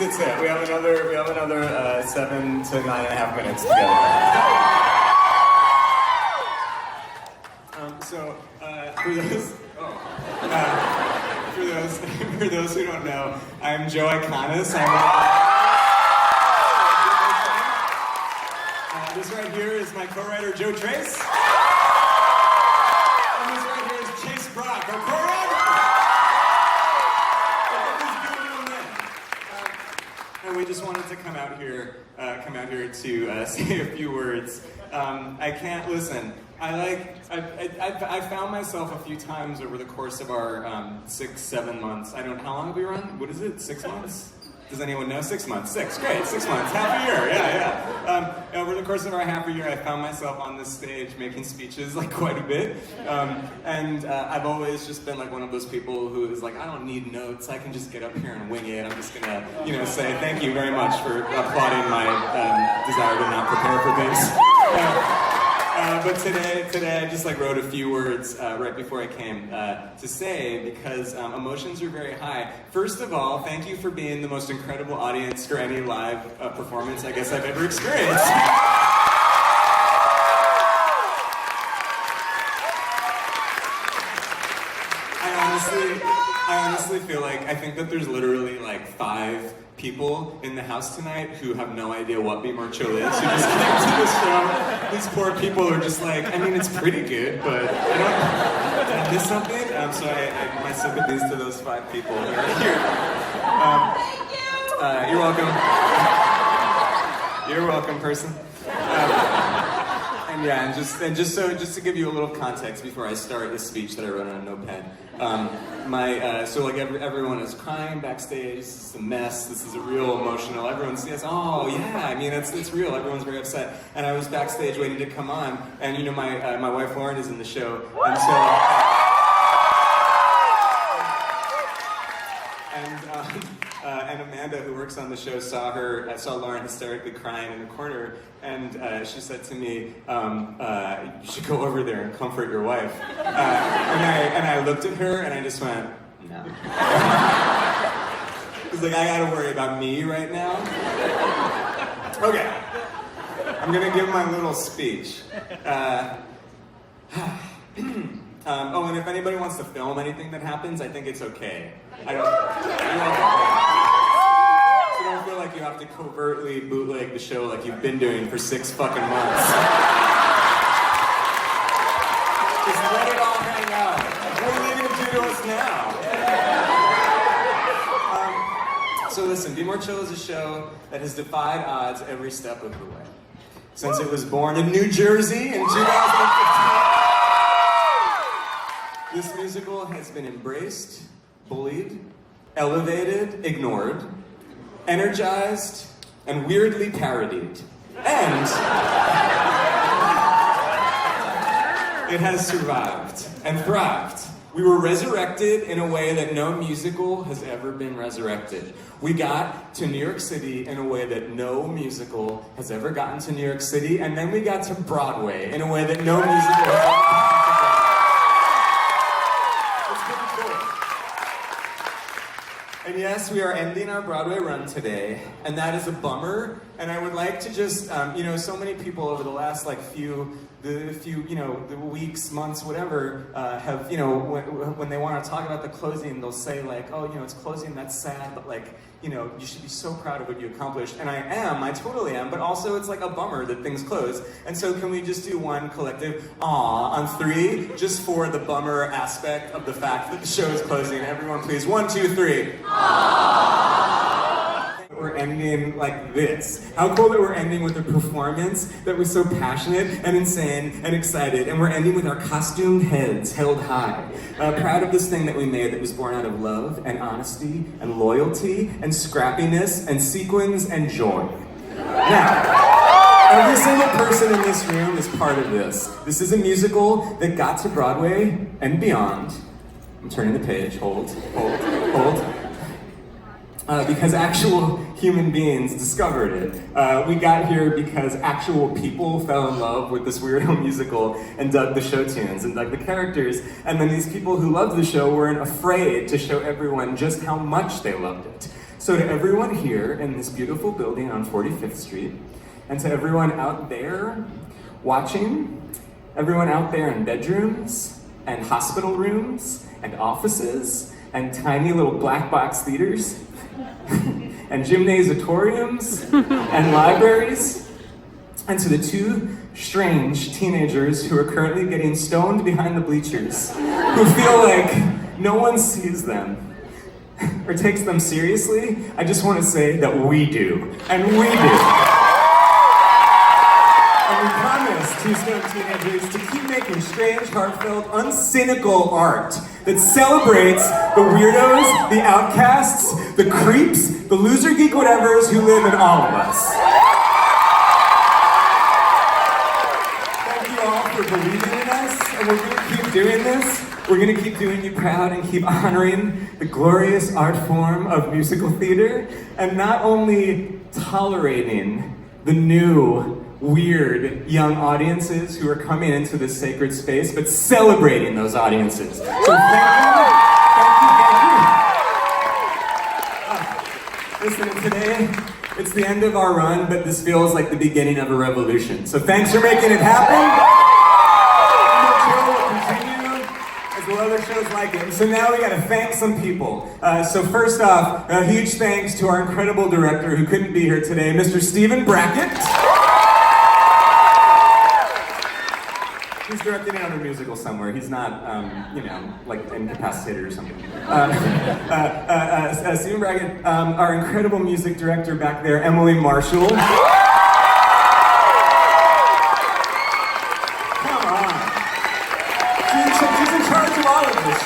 it's it. We have another 7 to 9.5 minutes together. For those who don't know, I'm Joe Iconis. This right here is my co-writer Joe Trace. And this right here is Chase Brock, our choreographer. And we just wanted to come out here to say a few words. I can't listen. I found myself a few times over the course of our 6-7 months. How long have we run? What is it? 6 months? Does anyone know? 6 months. 6, great, 6 months, half a year, yeah. Over the course of our half a year, I found myself on this stage making speeches like quite a bit. And I've always just been like one of those people who is like, I don't need notes, I can just get up here and wing it. I'm just gonna, say thank you very much for applauding my desire to not prepare for things. But today I just wrote a few words right before I came to say, because emotions are very high. First of all, thank you for being the most incredible audience for any live performance I guess I've ever experienced. I honestly feel like, I think that there's literally 5 people in the house tonight who have no idea what Be More Chill is, who just came to the show. These poor people are just it's pretty good, but did I miss something? So my sympathies to those 5 people who are here. You're welcome. You're welcome, person. And just to give you a little context before I start this speech that I wrote on a notepad. Everyone is crying backstage. This is a mess. This is a real emotional. Everyone says, "Oh yeah," it's real. Everyone's very upset. And I was backstage waiting to come on, and my wife Lauren is in the show, and so. And Amanda, who works on the show, saw Lauren hysterically crying in the corner, and she said to me, "You should go over there and comfort your wife." And I looked at her, and I just went, "No." It's I gotta worry about me right now. Okay, I'm gonna give my little speech. And if anybody wants to film anything that happens, I think it's okay. So don't feel like you have to covertly bootleg the show like you've been doing for 6 fucking months. Just let it all hang out. What are they gonna do to us now? So listen, Be More Chill is a show that has defied odds every step of the way. Since it was born in New Jersey in 2015. This musical has been embraced, bullied, elevated, ignored, energized, and weirdly parodied. And it has survived and thrived. We were resurrected in a way that no musical has ever been resurrected. We got to New York City in a way that no musical has ever gotten to New York City, and then we got to Broadway in a way that no musical has ever gotten to Broadway. And yes, we are ending our Broadway run today, and that is a bummer. And I would like to just, so many people over the last the weeks, months, whatever, have, when they want to talk about the closing, they'll say it's closing, that's sad, but you should be so proud of what you accomplished. And I totally am, but also it's a bummer that things close. And so can we just do one collective aw on 3, just for the bummer aspect of the fact that the show is closing. Everyone please, 1, 2, 3. Aww. We're ending like this. How cool that we're ending with a performance that was so passionate and insane and excited, and we're ending with our costumed heads held high. Proud of this thing that we made that was born out of love and honesty and loyalty and scrappiness and sequins and joy. Now, every single person in this room is part of this. This is a musical that got to Broadway and beyond. I'm turning the page, hold. Because actual human beings discovered it. We got here because actual people fell in love with this weirdo musical and dug the show tunes and dug the characters. And then these people who loved the show weren't afraid to show everyone just how much they loved it. So to everyone here in this beautiful building on 45th Street, and to everyone out there watching, everyone out there in bedrooms, and hospital rooms, and offices, and tiny little black box theaters, and gymnasiatoriums, and libraries, and to the two strange teenagers who are currently getting stoned behind the bleachers, who feel like no one sees them or takes them seriously, I just want to say that we do, and we do. And we promise two-stoned teenagers to keep making strange, heartfelt, uncynical art that celebrates the weirdos, the outcasts, the creeps, the loser geek whatevers who live in all of us. Thank you all for believing in us, and we're going to keep doing this. We're going to keep doing you proud and keep honoring the glorious art form of musical theater, and not only tolerating the new, weird young audiences who are coming into this sacred space, but celebrating those audiences. So thank you. Listen, today, it's the end of our run, but this feels like the beginning of a revolution. So thanks for making it happen. Well, other shows like it. So now we gotta thank some people. So first off, a huge thanks to our incredible director who couldn't be here today, Mr. Stephen Brackett. He's directing another musical somewhere. He's not, like incapacitated or something. Stephen Brackett, our incredible music director back there, Emily Marshall.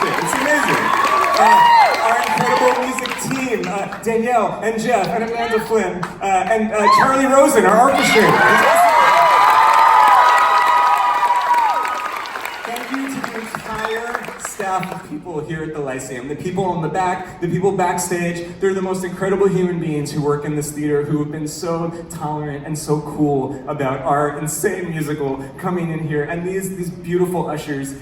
It's amazing. Our incredible music team, Danielle and Jeff and Amanda Flynn, and Charlie Rosen, our orchestrator. Thank you to the entire staff of people here at the Lyceum, the people in the back, the people backstage. They're the most incredible human beings who work in this theater, who have been so tolerant and so cool about our insane musical coming in here, and these beautiful ushers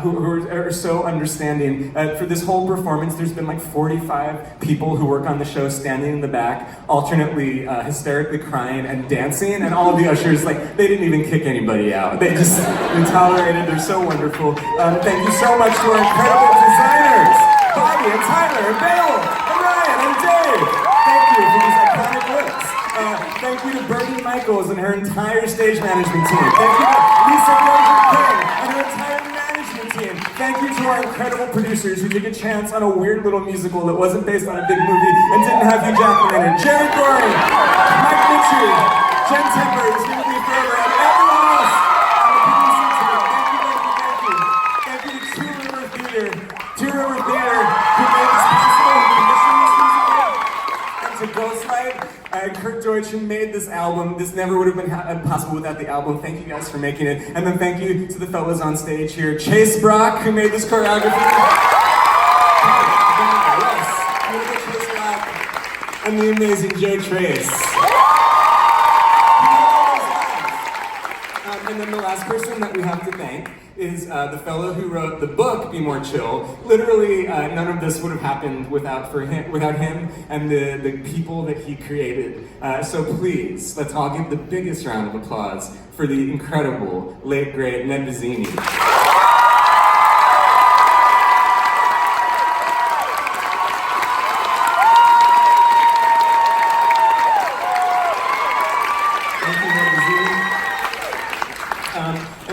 who are so understanding. For this whole performance, there's been like 45 people who work on the show standing in the back, alternately hysterically crying and dancing, and all of the ushers, like, they didn't even kick anybody out. They just been tolerated. They're so wonderful. Thank you so much to our incredible designers, Bobby and Tyler and Bill and Ryan and Dave. Thank you for these iconic looks. Thank you to Bernie Michaels and her entire stage management team. Thank you to Lisa King and her entire management team. Thank you to our incredible producers who took a chance on a weird little musical that wasn't based on a big movie and didn't have Hugh Jackman in it. Jerry Goring, Mike Mitchell, Jen Temper, who's going to be forever, and everyone else on the producing team. Thank you to Two River Theater, who made this possible, who commissioned this musical, and to Ghostlight, Kurt Deutsch, who made this album. This never would have been possible without the album. Thank you guys for making it. And then thank you to the fellas on stage here. Chase Brock, who made this choreography. Chase Brock. And the amazing Joe Trace. And then the last person that we have to thank is the fellow who wrote the book, Be More Chill. Literally, none of this would have happened without him and the people that he created. So please, let's all give the biggest round of applause for the incredible, late, great Ned Vizzini.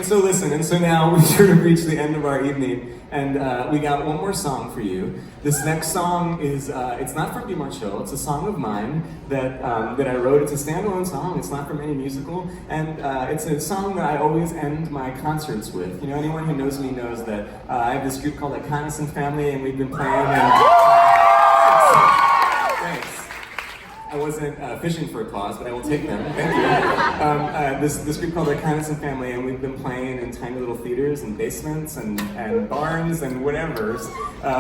So listen, and so now we sort of reached the end of our evening, and we got one more song for you. This next song is, it's not from Be More Chill, it's a song of mine that I wrote. It's a standalone song, it's not from any musical, and it's a song that I always end my concerts with. You know, anyone who knows me knows that I have this group called Iconis and Family, and we've been playing, and... Thanks. I wasn't fishing for applause, but I will take them. Thank you. This group called Acknowledgments and Family, and we've been playing in tiny little theaters and basements and barns and whatevers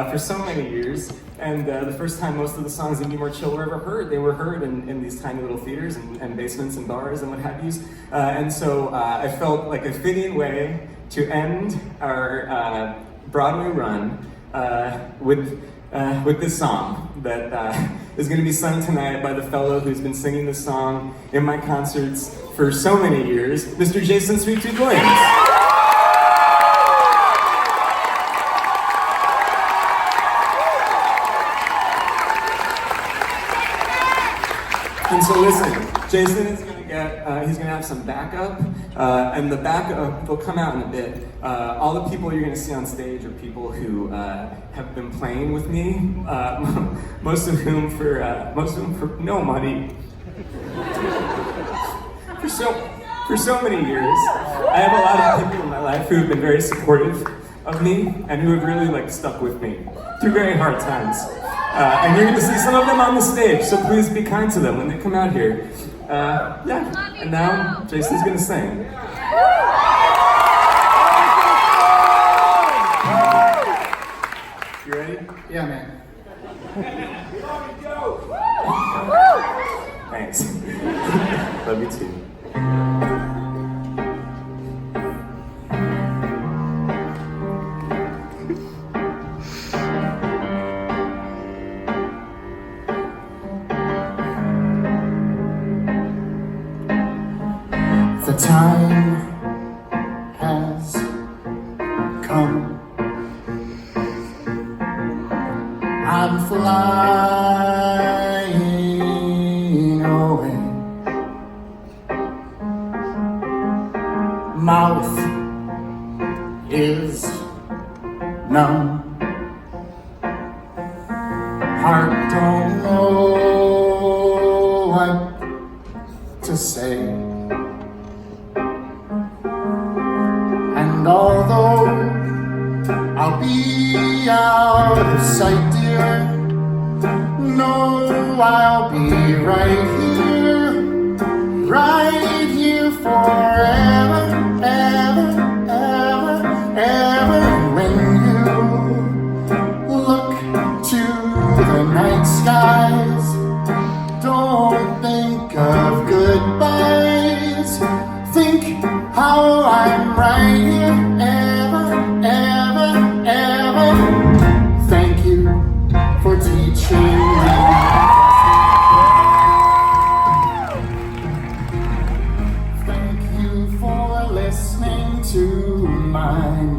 for so many years. And the first time most of the songs in Be More Chill were ever heard, they were heard in these tiny little theaters and basements and bars and what have yous. And so I felt like a fitting way to end our Broadway run with with this song that is going to be sung tonight by the fellow who's been singing this song in my concerts for so many years, Mr. Jason Sweettooth Williams. And so listen, Jason is going to he's going to have some backup, and the backup will come out in a bit. All the people you're going to see on stage are people who have been playing with me, most of whom for no money, for so many years. I have a lot of people in my life who have been very supportive of me and who have really stuck with me through very hard times. And you're going to see some of them on the stage, so please be kind to them when they come out here. Yeah, and now Jason's going to sing. You ready? Yeah, man. Thanks. Love you too. The time has come. I'm flying away. Mouth is numb. Heart don't know what to say. And although I'll be out of sight, dear, no, I'll be right here forever, ever, ever, ever. When you look to the night skies, don't think of goodbyes. Think how I'm right here, ever, ever, ever. Thank you for teaching me. Thank you for listening to mine.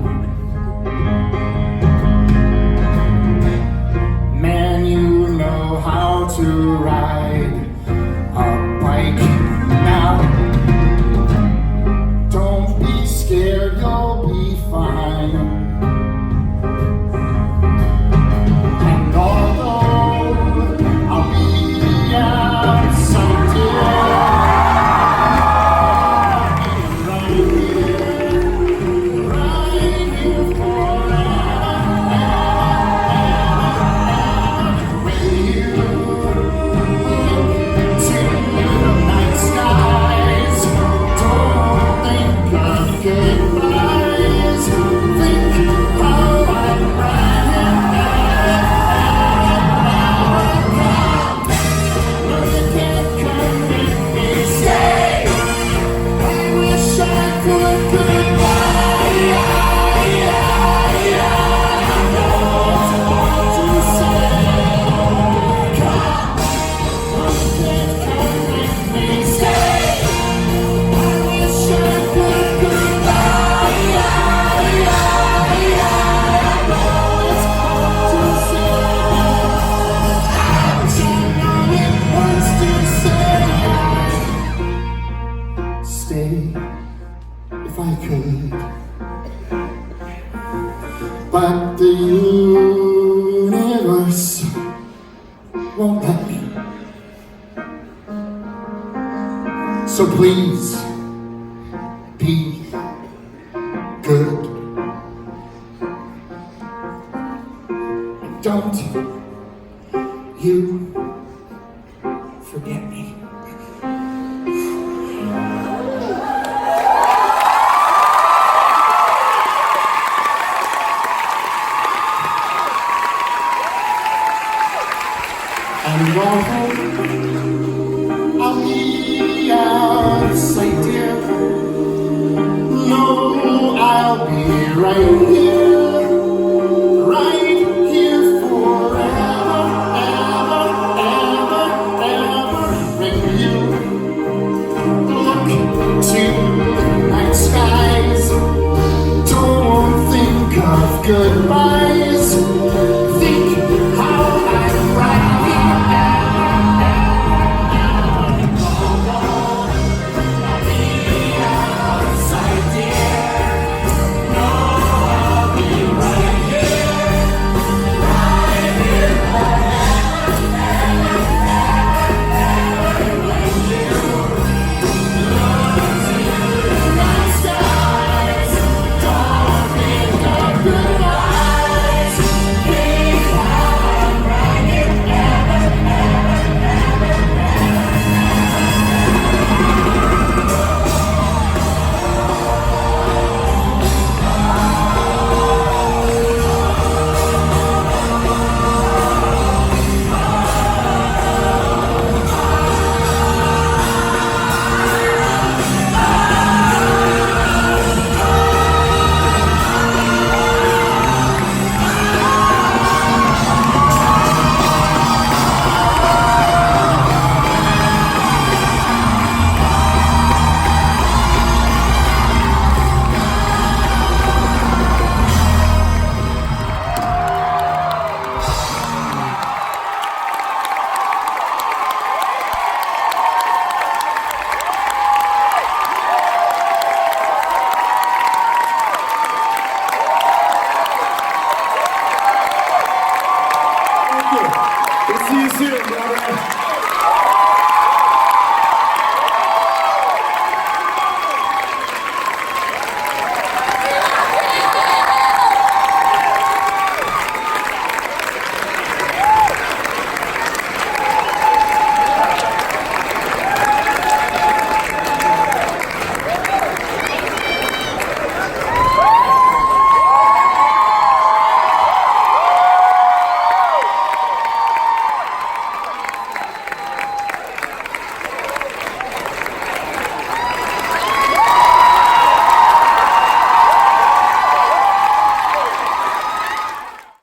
Man, you know how to ride a bike now. Don't be scared, you'll be fine. And although I'll be outside, dear, right here forever. When you look to the night skies, don't think of goodbyes. Think how I'm right here. No, you can't come with me. Stay. I wish I could goodbye. I know what to say. Come. No, you can't come with me. Stay. I wish I could goodbye. I know it's hard to say. Ouch! I know it hurts to say. Stay, if I could, but the universe won't let me. So please, be good. Don't you forget me. And although I'll be out of sight, dear, no, I'll be right here forever. goodbye.